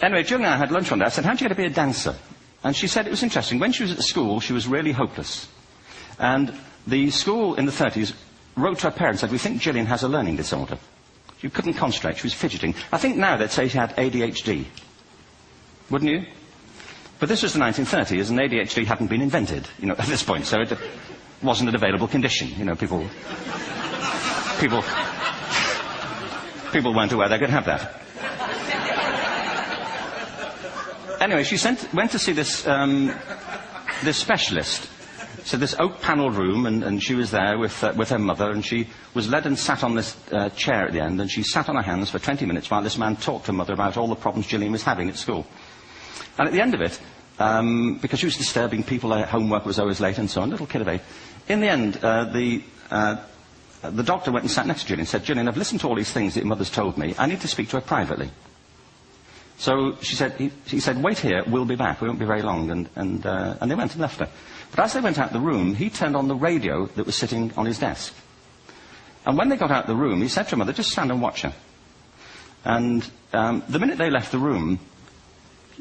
Anyway, Jill and I had lunch one day. I said, how'd you get to be a dancer? And she said it was interesting. When she was at school, she was really hopeless. And the school in the 30s wrote to her parents and said, we think Gillian has a learning disorder. She couldn't concentrate. She was fidgeting. I think now they'd say she had ADHD. Wouldn't you? But this was the 1930s, and ADHD hadn't been invented, at this point. So it wasn't an available condition. People weren't aware they could have that. Anyway, she went to see this specialist. So this oak-panelled room, and she was there with her mother, and she was led and sat on this chair at the end, and she sat on her hands for 20 minutes while this man talked to her mother about all the problems Gillian was having at school. And at the end of it, because she was disturbing people, her homework was always late and so on, little kid of 8, in the end, the doctor went and sat next to Gillian and said, Gillian, I've listened to all these things that your mother's told me. I need to speak to her privately. So he said, wait here, we'll be back. We won't be very long. And they went and left her. But as they went out the room, he turned on the radio that was sitting on his desk. And when they got out the room, he said to her mother, just stand and watch her. And the minute they left the room,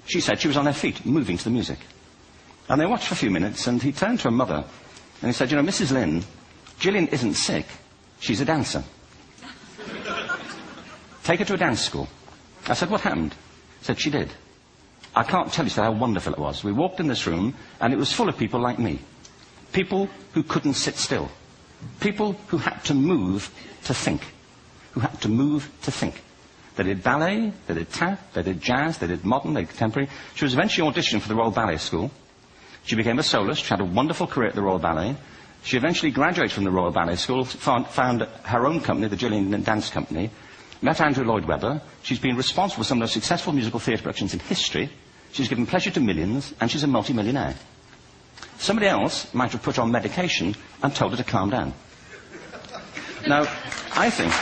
she said she was on her feet, moving to the music. And they watched for a few minutes, and he turned to her mother, and he said, Mrs. Lynn, Gillian isn't sick. She's a dancer. Take her to a dance school. I said, what happened? He said, she did. I can't tell you how wonderful it was. We walked in this room, and it was full of people like me. People who couldn't sit still. People who had to move to think. Who had to move to think. They did ballet, they did tap, they did jazz, they did modern, they did contemporary. She was eventually auditioned for the Royal Ballet School. She became a soloist. She had a wonderful career at the Royal Ballet. She eventually graduated from the Royal Ballet School, found her own company, the Gillian Dance Company, met Andrew Lloyd Webber. She's been responsible for some of the most successful musical theatre productions in history. She's given pleasure to millions, and she's a multi-millionaire. Somebody else might have put her on medication and told her to calm down. Now, I think